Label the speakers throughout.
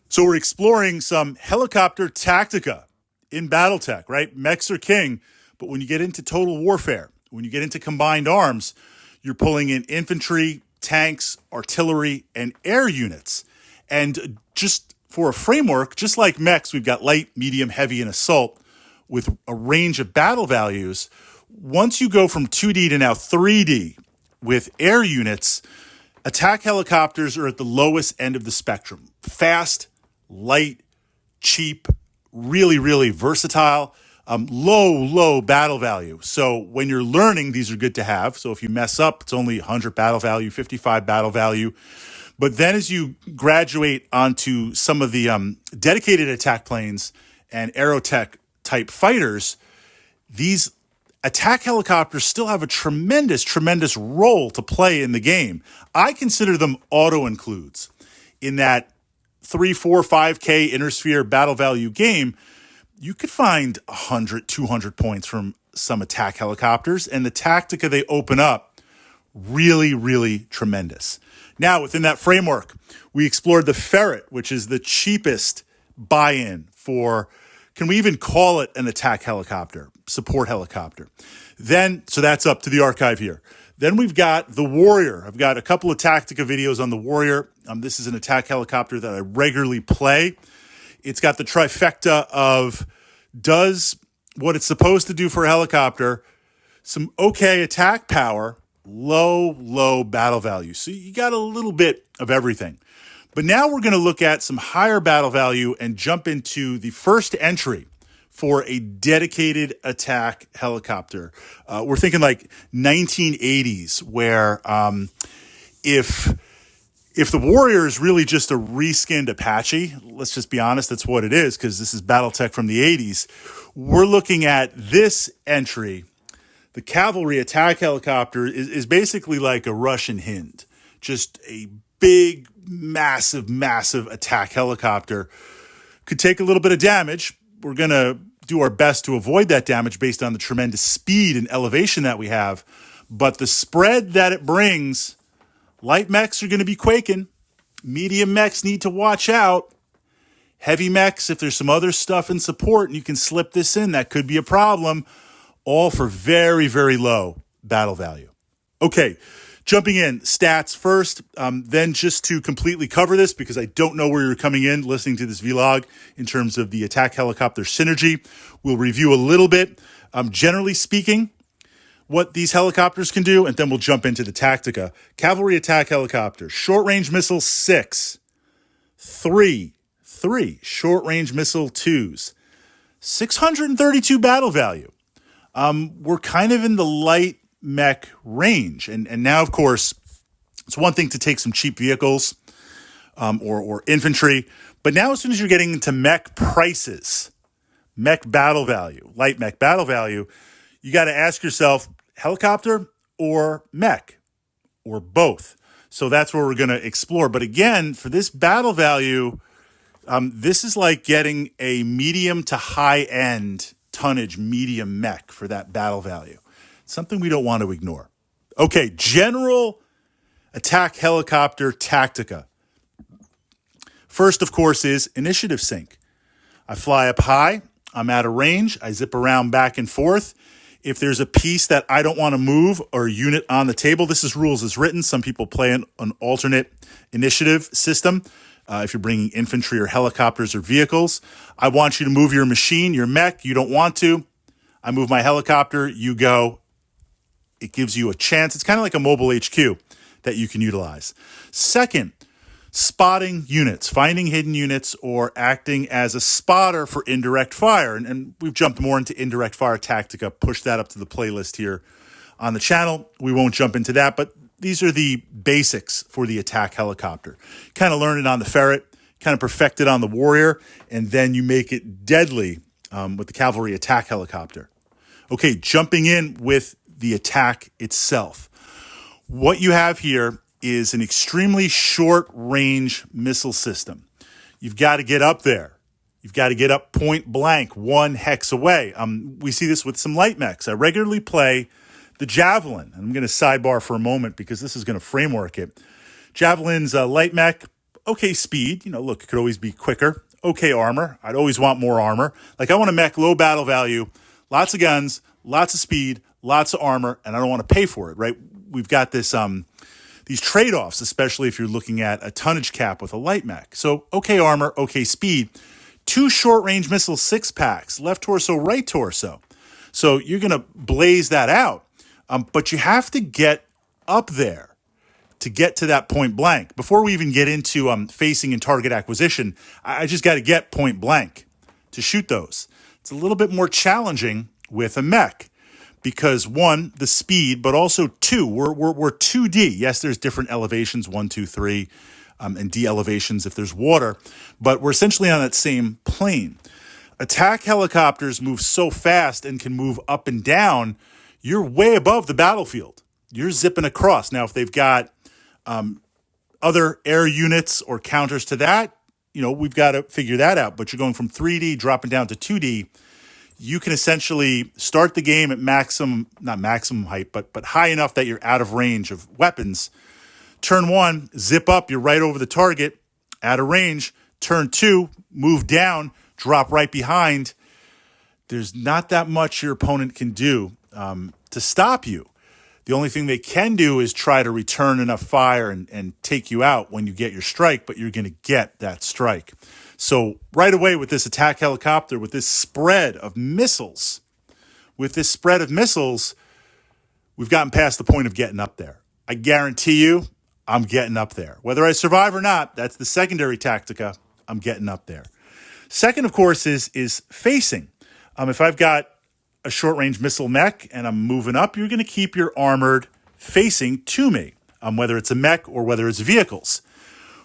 Speaker 1: So we're exploring some helicopter tactica in Battletech, right? Mechs are king, but when you get into total warfare, when you get into combined arms, you're pulling in infantry, tanks, artillery, and air units. And just for a framework, just like mechs, we've got light, medium, heavy, and assault with a range of battle values. Once you go from 2D to now 3D with air units, attack helicopters are at the lowest end of the spectrum. Fast, light, cheap, really, really versatile, low battle value. So when you're learning, these are good to have. So if you mess up, it's only 100 battle value, 55 battle value. But then as you graduate onto some of the dedicated attack planes and aerotech type fighters, these attack helicopters still have a tremendous role to play in the game. I consider them auto-includes in that 3, 4, 5K inner sphere battle value game. You could find 100, 200 points from some attack helicopters, and the tactica they open up, really tremendous. Now, within that framework, we explored the Ferret, which is the cheapest buy-in for, can we even call it an attack helicopter, support helicopter? Then, so that's up to the archive here. Then we've got the Warrior. I've got a couple of tactica videos on the Warrior. This is an attack helicopter that I regularly play. It's got the trifecta of does what it's supposed to do for a helicopter, some okay attack power, low battle value. So you got a little bit of everything. But now we're going to look at some higher battle value and jump into the first entry for a dedicated attack helicopter. We're thinking like 1980s, where if the Warrior is really just a reskinned Apache, let's just be honest, that's what it is, because this is Battletech from the 80s. We're looking at this entry. The Cavalry attack helicopter is basically like a Russian Hind, just a big, massive attack helicopter. Could take a little bit of damage. We're going to do our best to avoid that damage based on the tremendous speed and elevation that we have. But the spread that it brings, light mechs are going to be quaking. Medium mechs need to watch out. Heavy mechs, if there's some other stuff in support and you can slip this in, that could be a problem. All for very low battle value. Okay, jumping in, stats first. Then just to completely cover this, because I don't know where you're coming in listening to this vlog in terms of the attack helicopter synergy, we'll review a little bit. Generally speaking, what these helicopters can do, and then we'll jump into the tactica. Cavalry attack helicopter, short-range missile 6, 3, short-range missile 2s, 632 battle value. We're kind of in the light mech range. And now, of course, it's one thing to take some cheap vehicles or infantry, but now as soon as you're getting into mech prices, mech battle value, light mech battle value, you got to ask yourself, helicopter or mech or both? So that's where we're going to explore. But again, for this battle value, this is like getting a medium to high-end tonnage medium mech for that battle value. Something we don't want to ignore. Okay, general attack helicopter tactica. First, of course, is initiative sync. I fly up high. I'm at a range. I zip around back and forth. If there's a piece that I don't want to move or unit on the table, this is rules as written. Some people play an alternate initiative system. If you're bringing infantry or helicopters or vehicles, I want you to move your machine, your mech. You don't want to. I move my helicopter. You go. It gives you a chance. It's kind of like a mobile HQ that you can utilize. Second, spotting units, finding hidden units or acting as a spotter for indirect fire. And we've jumped more into indirect fire tactica, pushed that up to the playlist here on the channel. We won't jump into that, but these are the basics for the attack helicopter. Kind of learn it on the Ferret, kind of perfect it on the Warrior, and then you make it deadly with the Cavalry attack helicopter. Okay, jumping in with the attack itself. What you have here is an extremely short-range missile system. You've got to get up there. You've got to get up point blank, 1 hex away. We see this with some light mechs. I regularly play the Javelin. And I'm going to sidebar for a moment because this is going to framework it. Javelin's a light mech, Okay speed, look, it could always be quicker. Okay armor, I'd always want more armor. Like I want a mech, low battle value, lots of guns, lots of speed, lots of armor, and I don't want to pay for it, right? We've got this these trade-offs, especially if you're looking at a tonnage cap with a light mech. So okay armor, okay speed, 2 short-range missile 6-packs, left torso, right torso. So you're going to blaze that out, but you have to get up there to get to that point blank. Before we even get into facing and target acquisition, I just got to get point blank to shoot those. It's a little bit more challenging with a mech because 1, the speed, but also 2, we're 2D. Yes, there's different elevations, 1, 2, 3, and D elevations if there's water, but we're essentially on that same plane. Attack helicopters move so fast and can move up and down, you're way above the battlefield. You're zipping across. Now, if they've got other air units or counters to that, we've got to figure that out. But you're going from 3D, dropping down to 2D. You can essentially start the game at not maximum height, but high enough that you're out of range of weapons. Turn 1, zip up, you're right over the target, out of range. Turn 2, move down, drop right behind. There's not that much your opponent can do to stop you. The only thing they can do is try to return enough fire and take you out when you get your strike, but you're going to get that strike. So right away with this attack helicopter, with this spread of missiles, we've gotten past the point of getting up there. I guarantee you, I'm getting up there. Whether I survive or not, that's the secondary tactica. I'm getting up there. Second, of course, is facing. If I've got a short-range missile mech and I'm moving up, you're going to keep your armored facing to me, whether it's a mech or whether it's vehicles.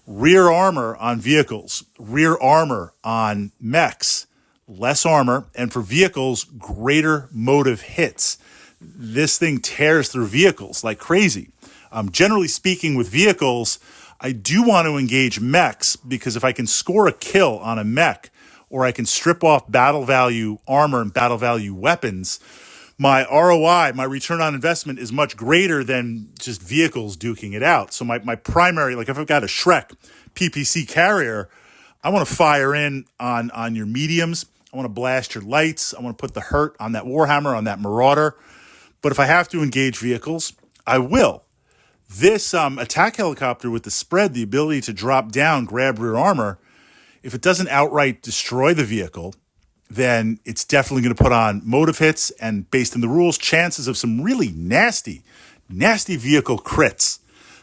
Speaker 1: Rear armor on vehicles, rear armor on mechs, less armor, and for vehicles, greater motive hits. This thing tears through vehicles like crazy. Generally speaking, with vehicles, I do want to engage mechs because if I can score a kill on a mech, or I can strip off battle value armor and battle value weapons, my ROI, my return on investment is much greater than just vehicles duking it out. So my primary, like if I've got a Shrek PPC carrier, I want to fire in on your mediums. I want to blast your lights. I want to put the hurt on that Warhammer, on that Marauder. But if I have to engage vehicles, I will. This attack helicopter with the spread, the ability to drop down, grab rear armor, if it doesn't outright destroy the vehicle, then it's definitely going to put on motive hits and, based on the rules, chances of some really nasty vehicle crits.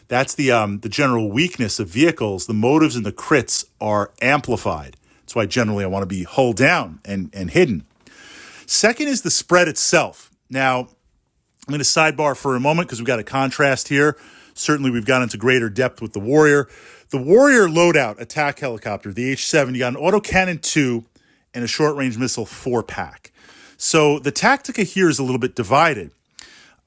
Speaker 1: That's the general weakness of vehicles. The motives and the crits are amplified. That's why generally I want to be hull down and hidden. Second is the spread itself. Now, I'm going to sidebar for a moment because we've got a contrast here. Certainly we've gone into greater depth with the Warrior. The Warrior loadout attack helicopter, the H7, you got an autocannon 2 and a short-range missile 4-pack. So the tactica here is a little bit divided.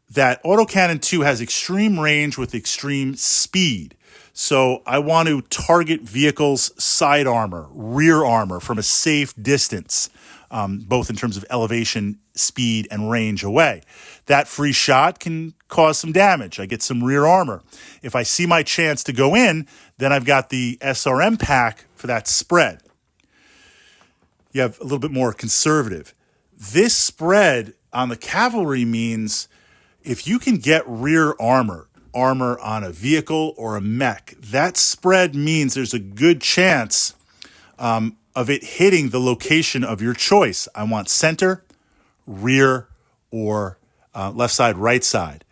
Speaker 1: That autocannon 2 has extreme range with extreme speed. So I want to target vehicles' side armor, rear armor from a safe distance, both in terms of elevation, speed, and range away. That free shot can cause some damage. I get some rear armor. If I see my chance to go in, then I've got the SRM pack for that spread. You have a little bit more conservative. This spread on the Cavalry means if you can get rear armor on a vehicle or a mech, that spread means there's a good chance of it hitting the location of your choice. I want center, rear, or left side, right side.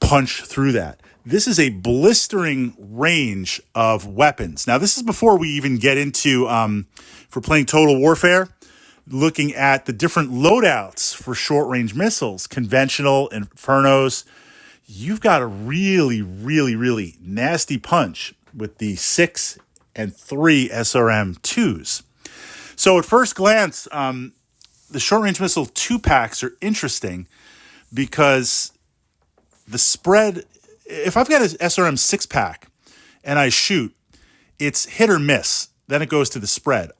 Speaker 1: Punch through that. This is a blistering range of weapons. Now, this is before we even get into, for playing Total Warfare, looking at the different loadouts for short-range missiles, conventional, infernos. You've got a really, really, really nasty punch with the 6 and 3 SRM-2s. So at first glance, the short-range missile 2-packs are interesting because the spread, if I've got an SRM 6-pack and I shoot, it's hit or miss. Then it goes to the spread.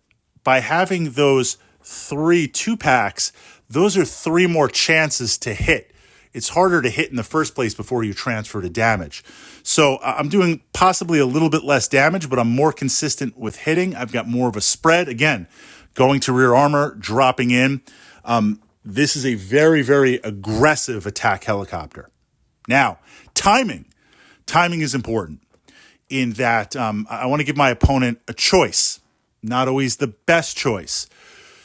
Speaker 1: By having those 3 2-packs, those are 3 more chances to hit. it's harder to hit in the first place before you transfer to damage. So I'm doing possibly a little bit less damage, but I'm more consistent with hitting. I've got more of a spread. Again, going to rear armor, dropping in. This is a very, very aggressive attack helicopter. Now, timing. Timing is important in that I want to give my opponent a choice, not always the best choice.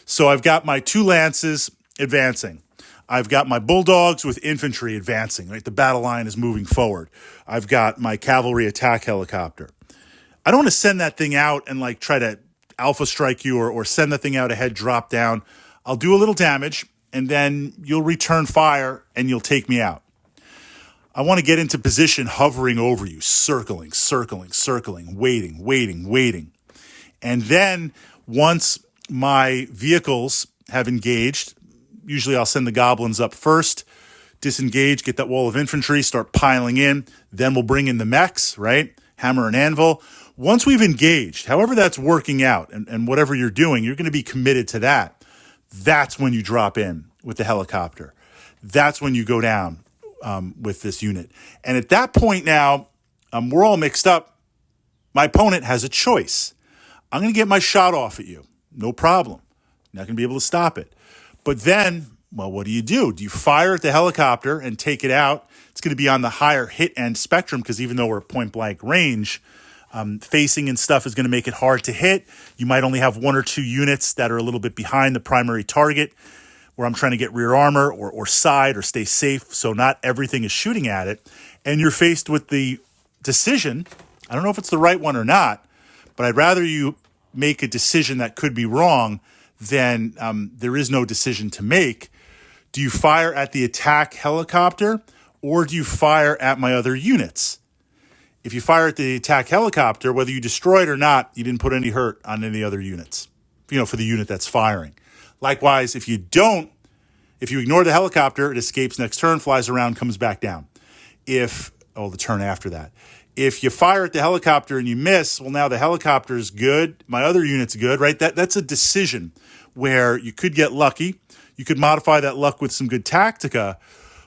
Speaker 1: So I've got my 2 lances advancing. I've got my bulldogs with infantry advancing, right? The battle line is moving forward. I've got my cavalry attack helicopter. I don't want to send that thing out and like try to alpha strike you or send the thing out ahead, drop down. I'll do a little damage and then you'll return fire and you'll take me out. I want to get into position hovering over you, circling, waiting. And then once my vehicles have engaged, usually I'll send the goblins up first, disengage, get that wall of infantry, start piling in. Then we'll bring in the mechs, right? Hammer and anvil. Once we've engaged, however that's working out and whatever you're doing, you're going to be committed to that. That's when you drop in with the helicopter. That's when you go down with this unit. And at that point now, we're all mixed up. My opponent has a choice. I'm going to get my shot off at you. No problem. Not going to be able to stop it. But then, well, what do? Do you fire at the helicopter and take it out? It's going to be on the higher hit end spectrum because even though we're at point blank range, facing and stuff is going to make it hard to hit. You might only have 1 or 2 units that are a little bit behind the primary target where I'm trying to get rear armor or side or stay safe. So not everything is shooting at it. And you're faced with the decision. I don't know if it's the right one or not, but I'd rather you make a decision that could be wrong than there is no decision to make. Do you fire at the attack helicopter or do you fire at my other units? If you fire at the attack helicopter, whether you destroy it or not, you didn't put any hurt on any other units, for the unit that's firing. Likewise, if you ignore the helicopter, it escapes next turn, flies around, comes back down. The turn after that. If you fire at the helicopter and you miss, well, now the helicopter is good. My other unit's good, right? That's a decision where you could get lucky. You could modify that luck with some good tactica,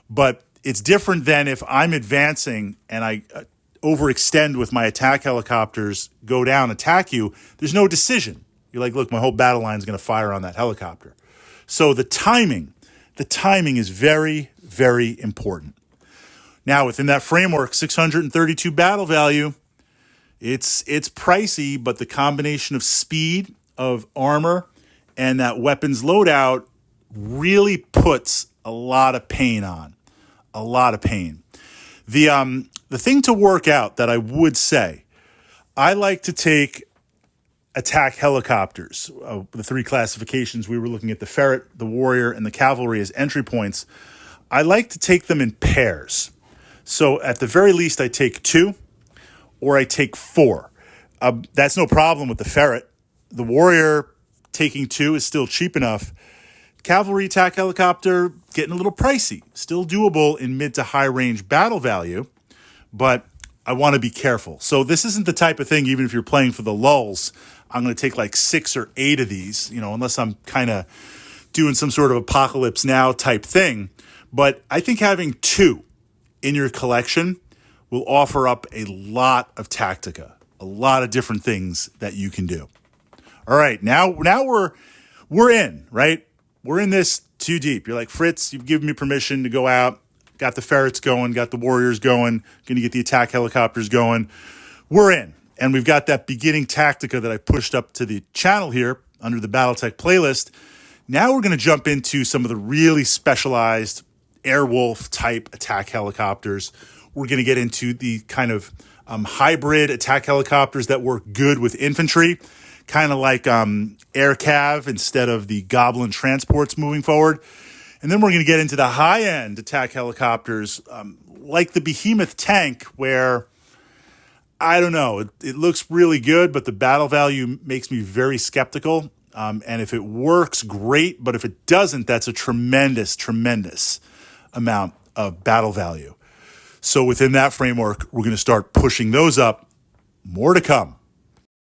Speaker 1: but it's different than if I'm advancing and I overextend with my attack helicopters, go down, attack you. There's no decision. You're like, look, my whole battle line is going to fire on that helicopter. So the timing is very, very important. Now, within that framework, 632 battle value, it's pricey, but the combination of speed, of armor, and that weapons loadout really puts a lot of pain on. A lot of pain. The thing to work out that I would say, I like to take attack helicopters, the 3 classifications. We were looking at the ferret, the warrior, and the cavalry as entry points. I like to take them in pairs. So at the very least, I take 2 or I take 4. That's no problem with the ferret. The warrior taking 2 is still cheap enough. Cavalry attack helicopter getting a little pricey. Still doable in mid to high range battle value, but I want to be careful. So this isn't the type of thing, even if you're playing for the lulls, I'm going to take like 6 or 8 of these, unless I'm kind of doing some sort of apocalypse now type thing. But I think having 2 in your collection will offer up a lot of tactica, a lot of different things that you can do. All right, now we're in, right? We're in this too deep. You're like, Fritz, you've given me permission to go out. Got the ferrets going, got the warriors going, going to get the attack helicopters going. We're in. And we've got that beginning tactica that I pushed up to the channel here under the Battletech playlist. Now we're going to jump into some of the really specialized Airwolf type attack helicopters. We're going to get into the kind of hybrid attack helicopters that work good with infantry, kind of like air cav instead of the goblin transports moving forward. And then we're going to get into the high-end attack helicopters like the Behemoth tank where, I don't know, it looks really good, but the battle value makes me very skeptical. And if it works, great. But if it doesn't, that's a tremendous, tremendous amount of battle value. So within that framework, we're going to start pushing those up. More to come.